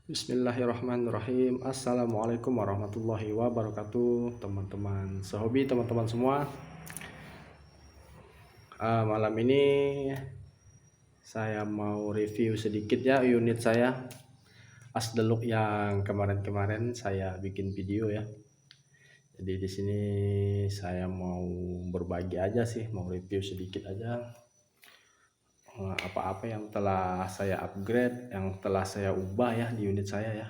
Bismillahirrahmanirrahim. Assalamualaikum warahmatullahi wabarakatuh, teman-teman sehobi, teman-teman semua. Malam ini saya mau review sedikit ya unit saya Asdeluk yang kemarin-kemarin saya bikin video ya. Jadi di sini saya mau berbagi aja sih, mau review sedikit aja apa-apa yang telah saya upgrade, yang telah saya ubah ya di unit saya ya.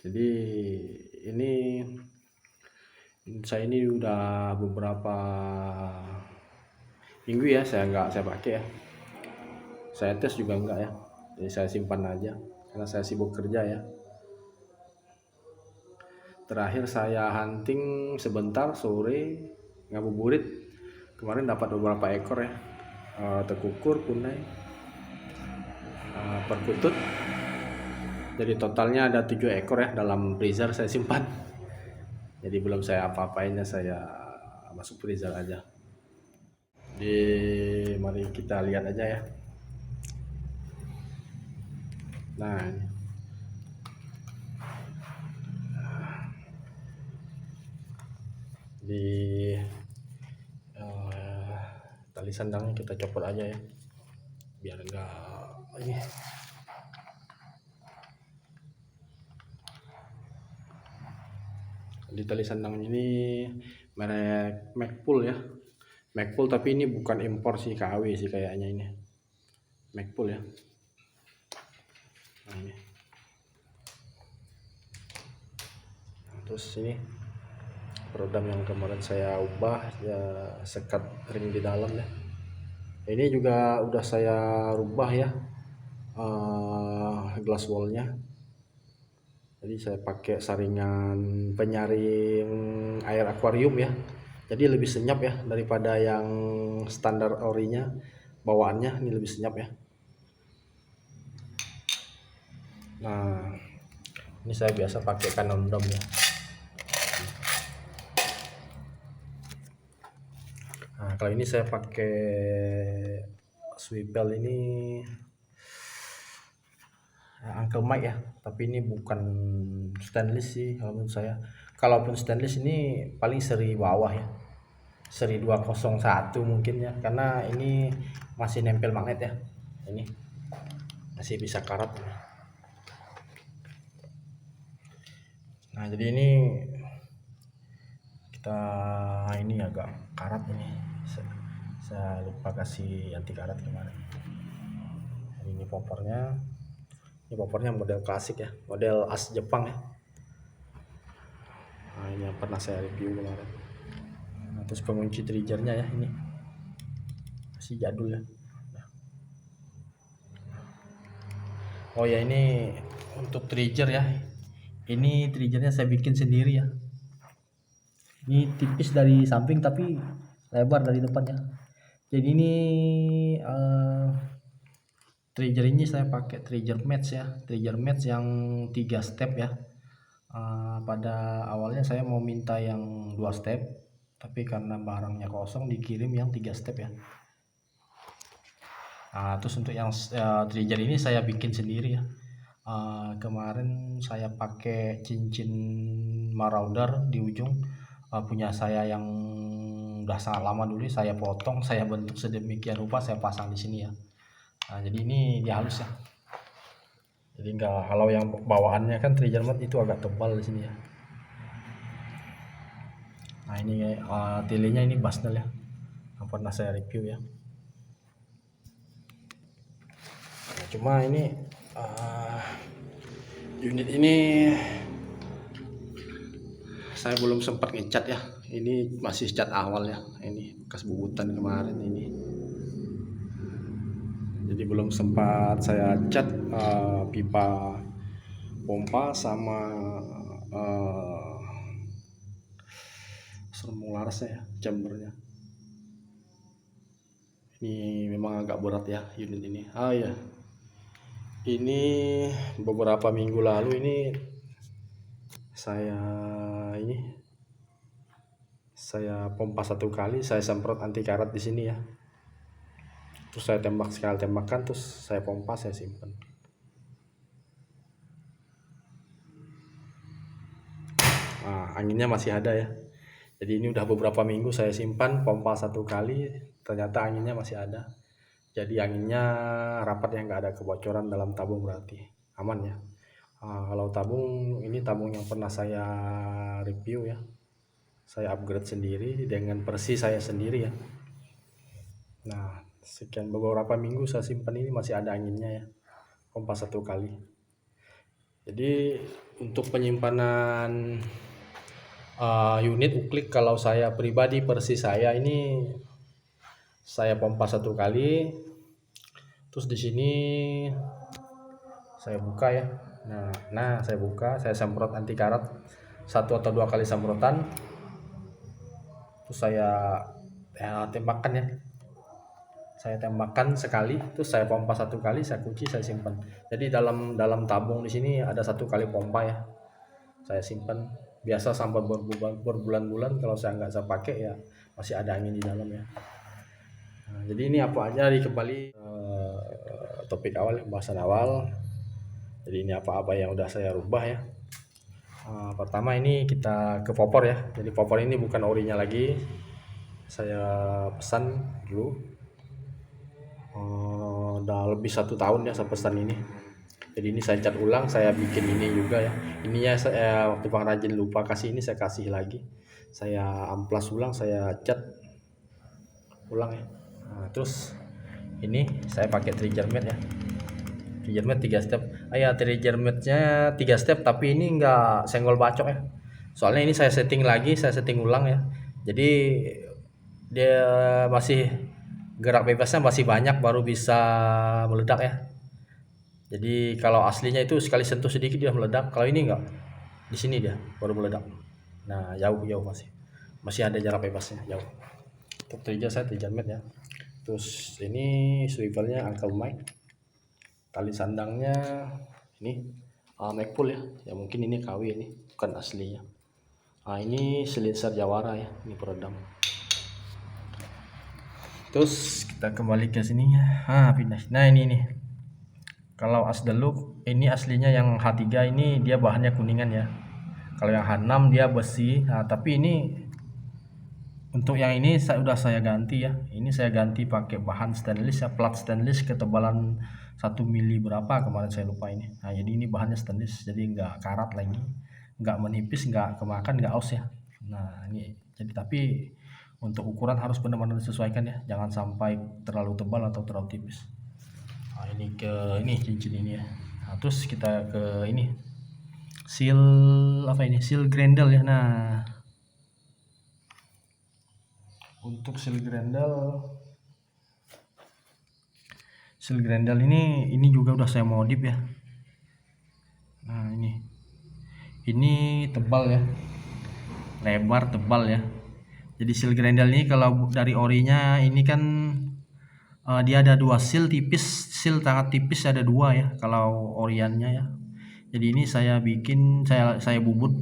Jadi ini saya ini udah beberapa minggu ya saya pakai ya. Saya tes juga enggak ya. Jadi saya simpan aja karena saya sibuk kerja ya. Terakhir saya hunting sebentar sore ngabuburit. Kemarin dapat beberapa ekor ya. Tekukur, punai, perkutut. Jadi totalnya ada 7 ekor ya dalam freezer saya simpan. Jadi belum saya apa-apainnya, saya masuk freezer aja. Mari kita lihat aja ya. Nah, di tali sandangnya kita copot aja ya, biar enggak ini. Di tali sandang ini merek Magpul ya, Magpul, tapi ini bukan impor sih, KW sih kayaknya ini Magpul ya. Nah, ini. Nah, terus ini peredam yang kemarin saya ubah ya, sekat ring di dalam ya. Ini juga udah saya rubah ya, glass wallnya. Jadi saya pakai saringan penyaring air akuarium ya. Jadi lebih senyap ya daripada yang standar orinya, bawaannya ini lebih senyap ya. Nah, ini saya biasa pakai Canon dom ya. Nah, kalau ini saya pakai Swivel ini Uncle Mike ya, tapi ini bukan stainless sih kalau menurut saya. Kalaupun stainless ini paling seri bawah ya, seri 201 mungkin ya, karena ini masih nempel magnet ya, ini masih bisa karat. Nah, jadi ini kita ini agak karat ini, saya lupa kasih anti karat kemarin. Ini poppernya, model klasik ya, model as Jepang ya. Nah, ini yang pernah saya review kemarin. Nah, terus pengunci triggernya ya, ini masih jadul ya. Oh ya, ini untuk trigger ya, ini triggernya saya bikin sendiri ya. Ini tipis dari samping tapi lebar dari depannya. Jadi ini trigger ini saya pakai trigger match ya, trigger match yang 3 step ya. Pada awalnya saya mau minta yang 2 step, tapi karena barangnya kosong dikirim yang 3 step ya. Terus untuk yang trigger ini saya bikin sendiri ya. Kemarin saya pakai cincin marauder di ujung, punya saya yang udah sangat lama dulu, saya potong, saya bentuk sedemikian rupa, saya pasang di sini ya. Nah, jadi ini dia halus ya. Jadi enggak, kalau yang bawaannya kan trigger mat itu agak tebal di sini ya. Nah, ini tilenya ini Basnel ya, yang pernah saya review ya. Nah, cuma ini unit ini saya belum sempat ngecat ya. Ini masih cat awal ya. Ini bekas bubutan kemarin ini. Jadi belum sempat saya cat pipa pompa sama sermularsnya ya, chambernya. Ini memang agak berat ya unit ini. Ya, ini beberapa minggu lalu ini saya pompa 1 kali, saya semprot anti karat di sini ya. Terus saya tembak sekali tembakan, terus saya pompa, saya simpan. Nah, anginnya masih ada ya. Jadi ini udah beberapa minggu saya simpan, pompa 1 kali, ternyata anginnya masih ada. Jadi anginnya rapat ya, nggak ada kebocoran dalam tabung, berarti aman ya. Kalau tabung, ini tabung yang pernah saya review ya. Saya upgrade sendiri dengan versi saya sendiri ya. Nah, sekian beberapa minggu saya simpan, ini masih ada anginnya ya. Pompa 1 kali. Jadi untuk penyimpanan unit uklik, kalau saya pribadi versi saya ini, saya pompa 1 kali, terus di sini saya buka ya. Nah, saya buka, saya semprot anti karat 1 atau 2 kali semprotan, terus saya tembakkan ya. Saya tembakkan sekali, terus saya pompa 1 kali, saya kunci, saya simpan. Jadi dalam tabung di sini ada 1 kali pompa ya. Saya simpan biasa sampai berbulan-bulan. Kalau saya nggak saya pakai ya, masih ada angin di dalam ya. Nah, jadi ini apa aja kembali topik awal, pembahasan awal. Jadi ini apa-apa yang udah saya rubah ya. Pertama ini kita ke popor ya. Jadi popor ini bukan orinya lagi, saya pesan dulu. Udah lebih 1 tahun ya saya pesan ini. Jadi ini saya cat ulang, saya bikin ini juga ya. Ininya saya waktu pengrajin lupa kasih, ini saya kasih lagi. Saya amplas ulang, saya cat ulang ya. Nah, terus ini saya pakai trigger mat ya. Trigger mat 3 step. Trigger matnya 3 step, tapi ini enggak senggol bacok ya. Soalnya ini saya setting lagi, saya setting ulang ya. Jadi dia masih gerak bebasnya masih banyak, baru bisa meledak ya. Jadi kalau aslinya itu sekali sentuh sedikit dia meledak, kalau ini enggak. Di sini dia baru meledak. Nah, jauh masih ada jarak bebasnya jauh. Untuk trigger saya trigger mat ya. Terus ini swivelnya Uncle Mike. Tali sandangnya ini Macpool ya. Ya mungkin ini KW, ini bukan aslinya. Ini silencer Jawara ya, ini peredam. Terus kita kembali ke sininya. Pindah. Nah, ini nih. Kalau Asdeluk ini aslinya yang H3 ini dia bahannya kuningan ya. Kalau yang H6 dia besi. Tapi ini untuk yang ini udah saya ganti ya. Ini saya ganti pakai bahan stainless ya, plat stainless ketebalan 1 mili berapa kemarin saya lupa ini. Nah, jadi ini bahannya stainless, jadi nggak karat lagi, nggak menipis, nggak kemakan, nggak aus ya. Nah, ini jadi, tapi untuk ukuran harus benar-benar disesuaikan ya, jangan sampai terlalu tebal atau terlalu tipis. Ini ke ini cincin ini ya. Nah, terus kita ke ini seal apa ini, seal grendel ya. Nah, untuk seal grendel ini juga udah saya modif ya. Nah, ini tebal ya, lebar, tebal ya. Jadi seal grendel ini kalau dari orinya ini kan dia ada 2 seal tipis, seal sangat tipis ada 2 ya kalau oriannya ya. Jadi ini saya bikin, saya bubut,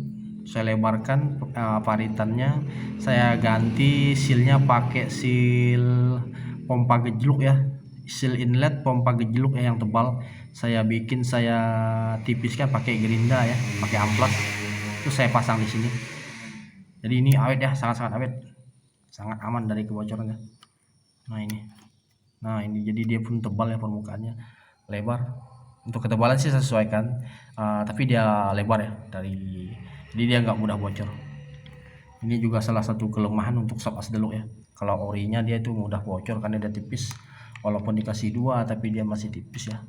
saya lebarkan paritannya, saya ganti sealnya pakai seal pompa gejluk ya, seal inlet pompa gejluk ya yang tebal. Saya bikin, saya tipiskan pakai gerinda ya, pakai amplas, terus saya pasang di sini. Jadi ini awet ya, sangat-sangat awet, sangat aman dari kebocorannya. Nah ini jadi dia pun tebal ya, permukaannya lebar. Untuk ketebalan sih saya sesuaikan, tapi dia lebar ya, jadi dia nggak mudah bocor. Ini juga salah satu kelemahan untuk sub Asdeluk ya. Kalau orinya dia itu mudah bocor karena dia tipis, walaupun dikasih 2 tapi dia masih tipis ya.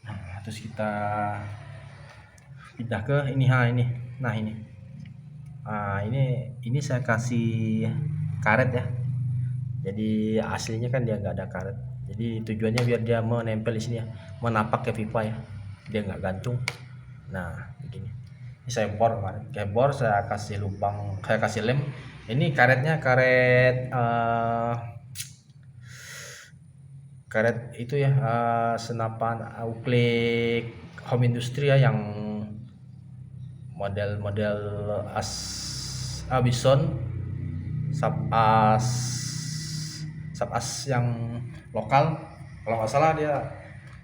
Nah, terus kita pindah ke ini. Nah, ini saya kasih karet ya. Jadi aslinya kan dia nggak ada karet. Jadi tujuannya biar dia menempel di sini ya, menapak ke pipa ya, dia nggak gantung. Nah, begini. Ini saya bor kemarin, kayak bor saya kasih lubang, saya kasih lem. Ini karetnya karet itu ya, senapan uklik home industry ya, yang model Bison, Sabas yang lokal. Kalau nggak salah dia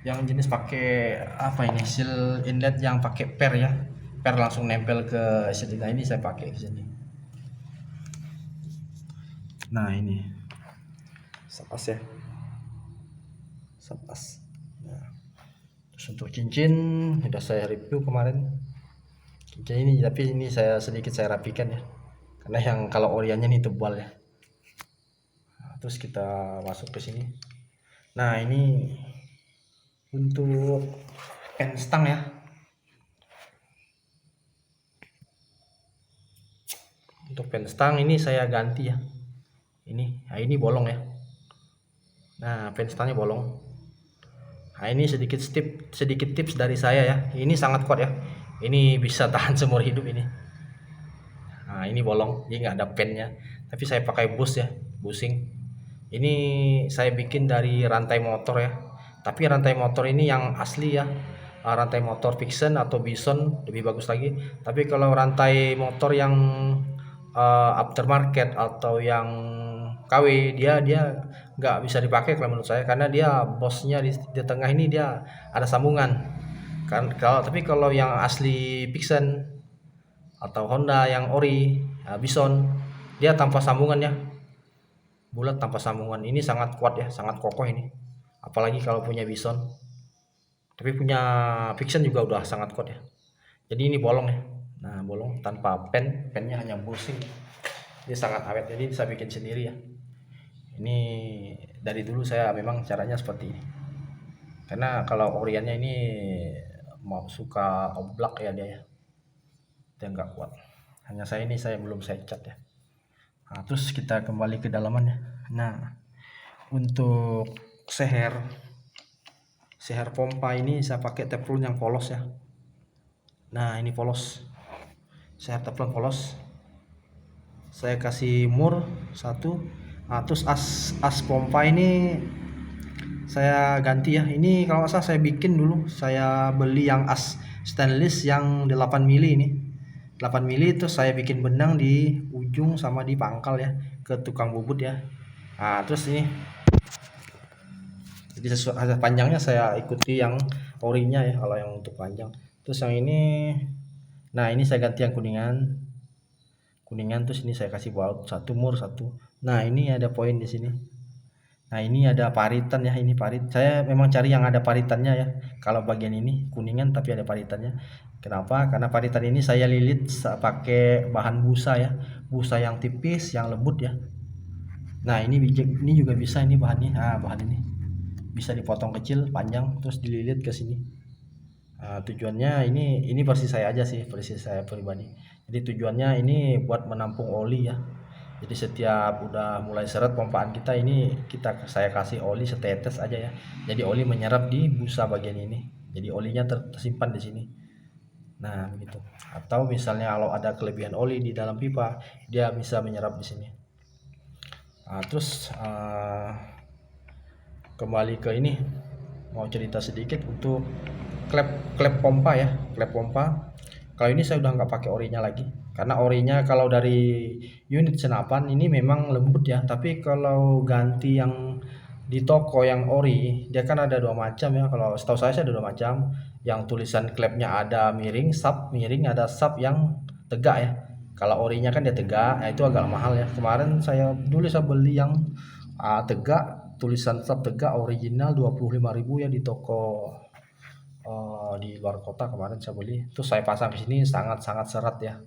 yang jenis pakai apa ini, seal inlet yang pakai per ya. per langsung nempel ke sini. Nah ini saya pakai di sini. Nah ini sapas ya, sapas. Nah, terus untuk cincin sudah saya review kemarin. Cincin ini, tapi ini saya sedikit saya rapikan ya, karena yang kalau oriannya ini tebal ya. Nah, terus kita masuk ke sini. Nah ini untuk pen stang ya. Untuk pen stang ini saya ganti ya. Nah ini bolong ya. Nah pen stangnya bolong. Nah ini sedikit tips dari saya ya. Ini sangat kuat ya. Ini bisa tahan seumur hidup ini. Nah ini bolong, ini nggak ada pennya. Tapi saya pakai bus ya, busing. Ini saya bikin dari rantai motor ya. Tapi rantai motor ini yang asli ya. Rantai motor Vixen atau Bison lebih bagus lagi. Tapi kalau rantai motor yang aftermarket atau yang KW, dia dia nggak bisa dipakai kalau menurut saya, karena dia bosnya di tengah ini dia ada sambungan kan. Kalau yang asli Vixen atau Honda yang ori, Bison, dia tanpa sambungan ya, bulat tanpa sambungan. Ini sangat kuat ya, sangat kokoh ini, apalagi kalau punya Bison. Tapi punya Vixen juga udah sangat kuat ya. Jadi ini bolong ya. Nah bolong tanpa pennya hanya busing. Ini sangat awet, jadi bisa bikin sendiri ya. Ini dari dulu saya memang caranya seperti ini, karena kalau oriannya ini mau suka oblak ya dia nggak kuat. Hanya saya belum saya cat ya. Nah, terus kita kembali ke dalamannya. Nah untuk seher pompa ini saya pakai teflon yang polos ya. Nah ini polos, seher teflon polos. Saya kasih mur satu. Nah, terus as pompa ini saya ganti ya. Ini kalau nggak salah saya bikin dulu, saya beli yang as stainless yang 8 mili ini. 8 mili itu saya bikin benang di ujung sama di pangkal ya, ke tukang bubut ya. Nah terus ini, jadi sesuai panjangnya saya ikuti yang orinya ya kalau yang untuk panjang. Terus yang ini, nah ini saya ganti yang kuningan. Terus ini saya kasih baut satu, mur satu. Nah ini ada poin di sini. Nah ini ada paritan ya, ini parit. Saya memang cari yang ada paritannya ya. Kalau bagian ini kuningan tapi ada paritannya. Kenapa? Karena paritan ini saya lilit pakai bahan busa ya, busa yang tipis, yang lembut ya. Nah ini juga bisa, ini bahannya. Nah bahan ini bisa dipotong kecil, panjang, terus dililit ke sini. Nah, tujuannya ini versi saya aja sih, versi saya pribadi. Jadi tujuannya ini buat menampung oli ya. Jadi setiap udah mulai seret pompaan kita ini, saya kasih oli setetes aja ya. Jadi oli menyerap di busa bagian ini. Jadi olinya tersimpan di sini. Nah, begitu. Atau misalnya kalau ada kelebihan oli di dalam pipa, dia bisa menyerap di sini. Nah, terus kembali ke ini, mau cerita sedikit untuk klep pompa ya, klep pompa. Kalau ini saya udah nggak pakai orinya lagi, karena orinya kalau dari unit senapan ini memang lembut ya. Tapi kalau ganti yang di toko yang ori, dia kan ada dua macam ya. Kalau setahu saya ada dua macam. Yang tulisan klepnya ada miring, sub miring, ada sub yang tegak ya. Kalau orinya kan dia tegak, itu agak mahal ya. Kemarin saya beli yang tegak, tulisan sub tegak original 25.000 ya di toko di luar kota. Kemarin saya beli, terus saya pasang di sini, sangat seret ya,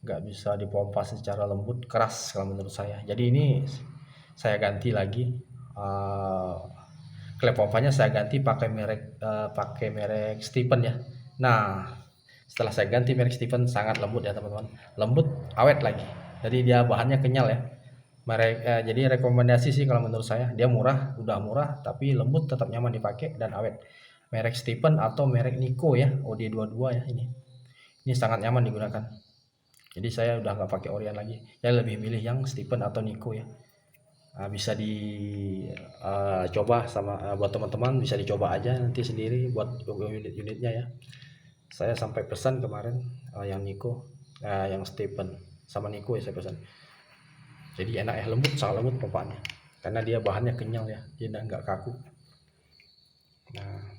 nggak bisa dipompa secara lembut, keras kalau menurut saya. Jadi ini saya ganti lagi, klep pompanya saya ganti pakai merek Stephen ya. Nah setelah saya ganti merek Stephen, sangat lembut ya teman-teman, lembut, awet lagi. Jadi dia bahannya kenyal ya. Jadi rekomendasi sih kalau menurut saya, dia udah murah tapi lembut, tetap nyaman dipakai dan awet. Merek Stephen atau merek Nico ya, OD22 ya ini. Ini sangat nyaman digunakan. Jadi saya udah nggak pakai Orion lagi. Saya lebih milih yang Stephen atau Nico ya. Bisa dicoba sama buat teman-teman, bisa dicoba aja nanti sendiri buat unit-unitnya ya. Saya sampai pesan kemarin yang Nico, yang Stephen sama Nico ya saya pesan. Jadi enak ya, sangat lembut pompaannya, karena dia bahannya kenyal ya, dia nggak kaku. Nah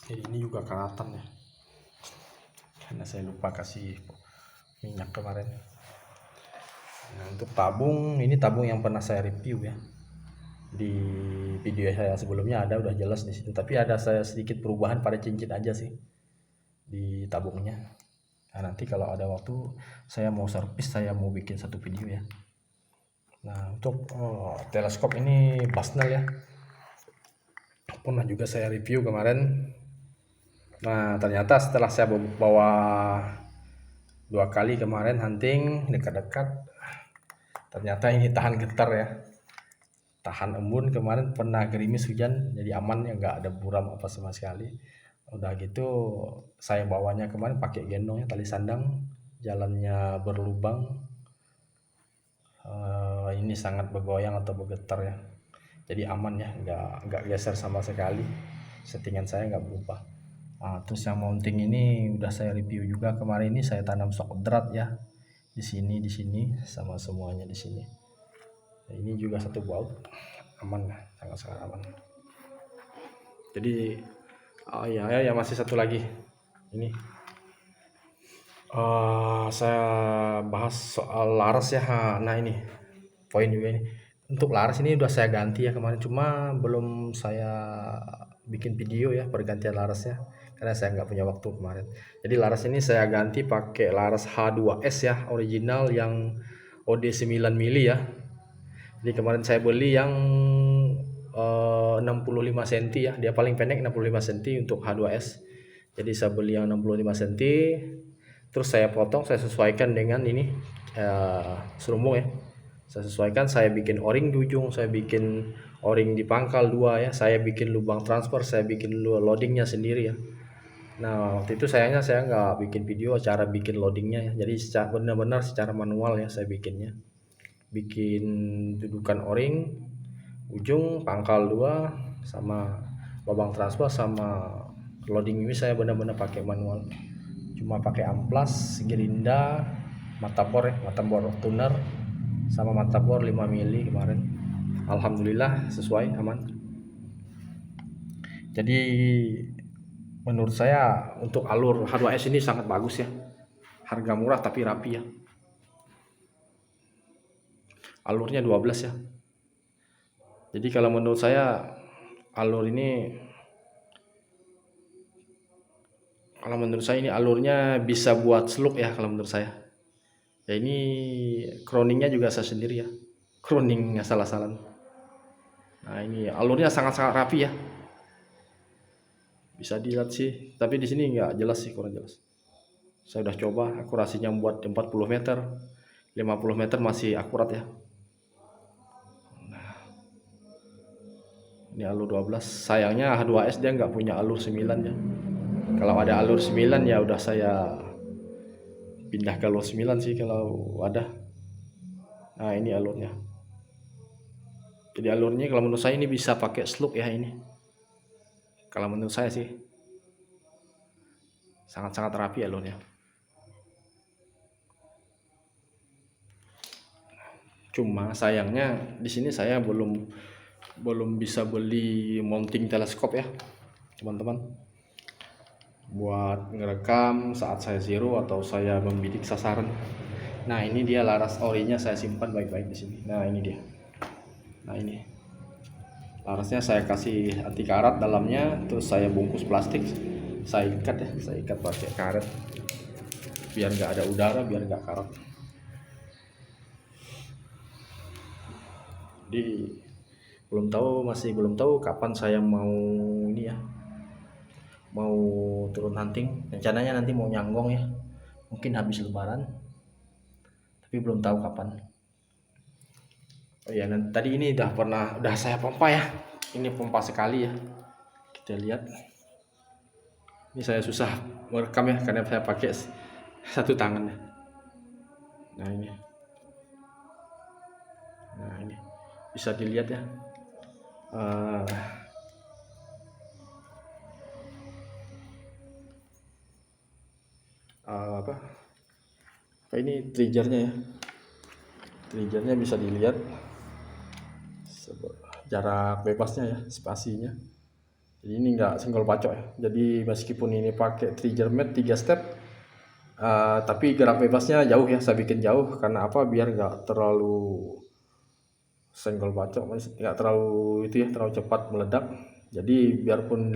Jadi ini juga karatan ya, karena saya lupa kasih minyak kemarin. Nah, untuk tabung, ini tabung yang pernah saya review ya. Di video saya sebelumnya ada, udah jelas di situ. Tapi ada saya sedikit perubahan pada cincin aja sih di tabungnya. Nah, nanti kalau ada waktu saya mau servis, saya mau bikin satu video ya. Nah, untuk teleskop ini Basnel ya. Pernah juga saya review kemarin. Nah, ternyata setelah saya bawa 2 kali kemarin hunting dekat-dekat, ternyata ini tahan getar ya, tahan embun. Kemarin pernah gerimis hujan, jadi aman ya, nggak ada buram apa sama sekali. Udah gitu saya bawanya kemarin pakai gendong ya, tali sandang, jalannya berlubang. Ini sangat bergoyang atau bergetar ya, jadi aman ya, nggak geser sama sekali. Settingan saya nggak berubah. Terus yang mounting ini udah saya review juga kemarin. Ini saya tanam shock drat ya, di sini sama semuanya di sini. Nah, ini juga satu baut, aman lah, sangat-sangat aman. Jadi ya masih satu lagi ini, saya bahas soal laras ya. Nah, ini poin juga ini. Untuk laras ini udah saya ganti ya kemarin, cuma belum saya bikin video ya pergantian larasnya karena saya nggak punya waktu kemarin. Jadi laras ini saya ganti pakai laras H2S ya, original yang OD 9 mili ya. Jadi kemarin saya beli yang 65 cm ya, dia paling pendek 65 cm untuk H2S. Jadi saya beli yang 65 cm, terus saya potong, saya sesuaikan dengan ini serumbung ya. Saya sesuaikan, saya bikin o-ring di ujung, saya bikin o-ring di pangkal 2 ya, saya bikin lubang transfer, saya bikin loadingnya sendiri ya. Nah, waktu itu sayangnya saya nggak bikin video cara bikin loadingnya ya, jadi benar-benar secara manual ya saya bikinnya. Bikin dudukan o-ring, ujung, pangkal 2, sama lubang transfer, sama loading ini saya benar-benar pakai manual. Cuma pakai amplas, gerinda, mata bor tuner, sama mata bor 5 mili kemarin. Alhamdulillah sesuai, aman. Jadi menurut saya untuk alur H2S ini sangat bagus ya, harga murah tapi rapi ya. Alurnya 12 ya. Jadi kalau menurut saya alur ini, kalau menurut saya ini alurnya bisa buat slug ya kalau menurut saya. Ya ini crowningnya juga saya sendiri ya, crowning asal-asalan. Nah, ini alurnya sangat-sangat rapi ya. Bisa dilihat sih, tapi di sini nggak jelas sih, kurang jelas. Saya udah coba akurasinya buat 40 meter, 50 meter masih akurat ya. Nah, ini alur 12. Sayangnya H2S dia nggak punya alur 9 ya. Kalau ada alur 9 ya udah saya pindah ke alur 9 sih kalau ada. Nah, ini alurnya. Jadi alurnya kalau menurut saya ini bisa pakai slug ya ini. Kalau menurut saya sih sangat-sangat rapi alurnya. Cuma sayangnya di sini saya belum bisa beli mounting teleskop ya, teman-teman. Buat ngerekam saat saya zero atau saya membidik sasaran. Nah, ini dia laras orinya saya simpan baik-baik di sini. Nah, ini dia. Nah, ini larasnya saya kasih anti karat dalamnya, terus saya bungkus plastik, saya ikat pakai karet biar nggak ada udara, biar nggak karat. Jadi masih belum tahu kapan saya mau ini ya, mau turun hunting. Rencananya nanti mau nyanggong ya, mungkin habis lebaran, tapi belum tahu kapan. Oh iya, tadi ini udah saya pompa ya. Ini pompa sekali ya. Kita lihat. Ini saya susah merekam ya karena saya pakai satu tangan ya. Nah, ini bisa dilihat ya. Ini triggernya ya. Triggernya bisa dilihat jarak bebasnya ya, spasinya. Jadi ini enggak senggol bacok ya. Jadi meskipun ini pakai trigger mat 3 step, tapi gerak bebasnya jauh ya, saya bikin jauh karena apa, biar nggak terlalu senggol bacok, nggak terlalu itu ya, terlalu cepat meledak. Jadi biarpun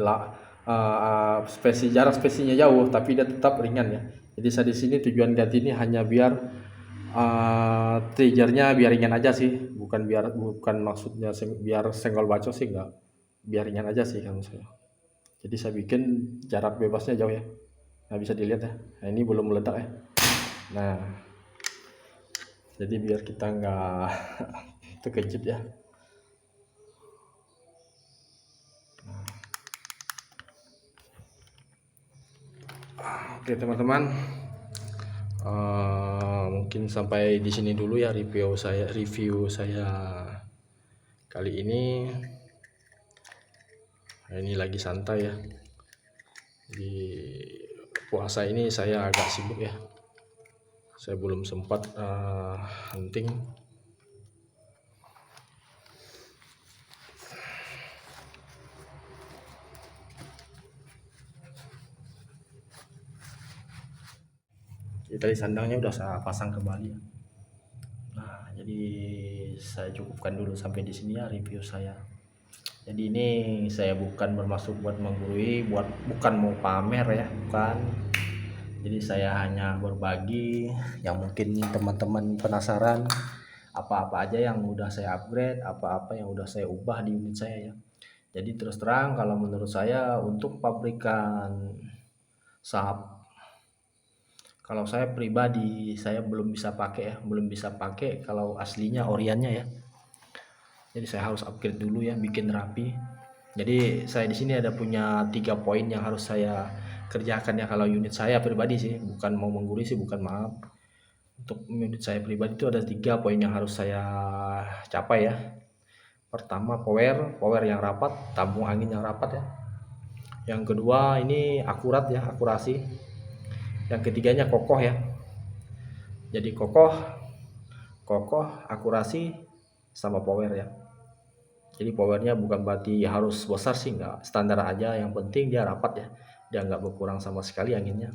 jarak spesinya jauh, tapi dia tetap ringan ya. Jadi saya di sini tujuan ganti ini hanya biar triggernya biar ringan aja sih, bukan maksudnya biar senggol bacok sih, enggak, biar ringan aja sih kalau saya. Jadi saya bikin jarak bebasnya jauh ya. Nah, bisa dilihat ya. Nah, ini belum meledak ya. Nah, jadi biar kita nggak terkejut ya. Oke teman-teman, mungkin sampai di sini dulu ya review saya kali ini. Nah, ini lagi santai ya. Di puasa ini saya agak sibuk ya. Saya belum sempat hunting. Jadi tadi sandangnya udah saya pasang kembali ya. Nah, jadi saya cukupkan dulu sampai di sini ya review saya. Jadi ini saya bukan bermaksud buat menggurui, bukan mau pamer ya, bukan. Jadi saya hanya berbagi yang mungkin teman-teman penasaran apa-apa aja yang udah saya upgrade, apa-apa yang udah saya ubah di unit saya ya. Jadi terus terang kalau menurut saya untuk pabrikan sahab, kalau saya pribadi saya belum bisa pakai kalau aslinya oriannya ya. Jadi saya harus upgrade dulu ya, bikin rapi. Jadi saya di sini ada punya 3 poin yang harus saya kerjakan ya kalau unit saya pribadi sih, bukan mau menggurui sih, bukan, maaf. Untuk unit saya pribadi itu ada 3 poin yang harus saya capai ya. Pertama power yang rapat, tabung angin yang rapat ya. Yang kedua ini akurat ya, akurasi. Yang ketiganya kokoh ya. Jadi kokoh, akurasi sama power ya. Jadi powernya bukan berarti harus besar sih, enggak, standar aja, yang penting dia rapat ya, dia nggak berkurang sama sekali anginnya.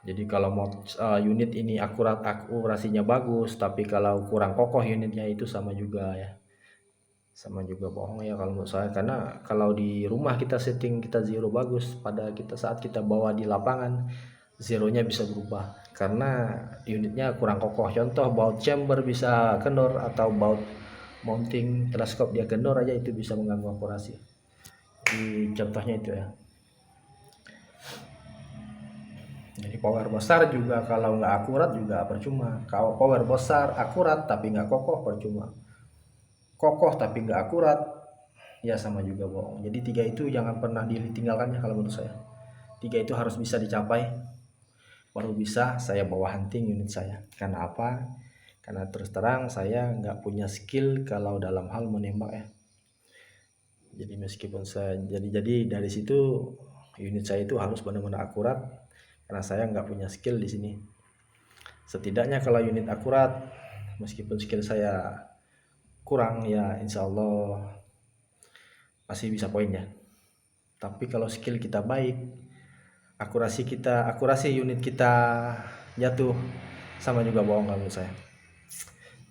Jadi kalau mau unit ini akurasinya bagus, tapi kalau kurang kokoh unitnya itu sama juga ya, sama juga bohong ya kalau menurut saya. Karena kalau di rumah kita setting kita zero bagus, pada saat kita bawa di lapangan zeronya bisa berubah karena unitnya kurang kokoh. Contoh baut chamber bisa kendor, atau baut mounting teleskop dia kendor aja, itu bisa mengganggu akurasi. Di contohnya itu ya. Jadi power besar juga kalau nggak akurat juga percuma. Kalau power besar akurat tapi nggak kokoh percuma. Kokoh tapi nggak akurat ya sama juga bohong. Jadi 3 itu jangan pernah ditinggalkan ya kalau menurut saya. 3 itu harus bisa dicapai, baru bisa saya bawa hunting unit saya. Karena apa? Karena terus terang saya nggak punya skill kalau dalam hal menembak ya. Jadi meskipun saya jadi dari situ unit saya itu harus benar-benar akurat, karena saya nggak punya skill di sini. Setidaknya kalau unit akurat, meskipun skill saya kurang ya, insya Allah masih bisa poin ya. Tapi kalau skill kita baik, akurasi unit kita jatuh, sama juga bohong kalau menurut saya.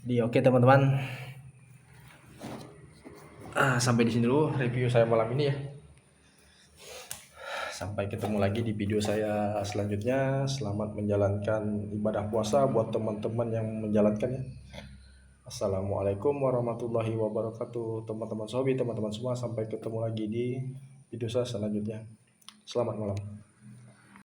Jadi oke teman-teman, sampai di sini dulu review saya malam ini ya. Sampai ketemu lagi di video saya selanjutnya. Selamat menjalankan ibadah puasa buat teman-teman yang menjalankannya. Assalamualaikum warahmatullahi wabarakatuh teman-teman sobi, teman-teman semua. Sampai ketemu lagi di video saya selanjutnya. Selamat malam.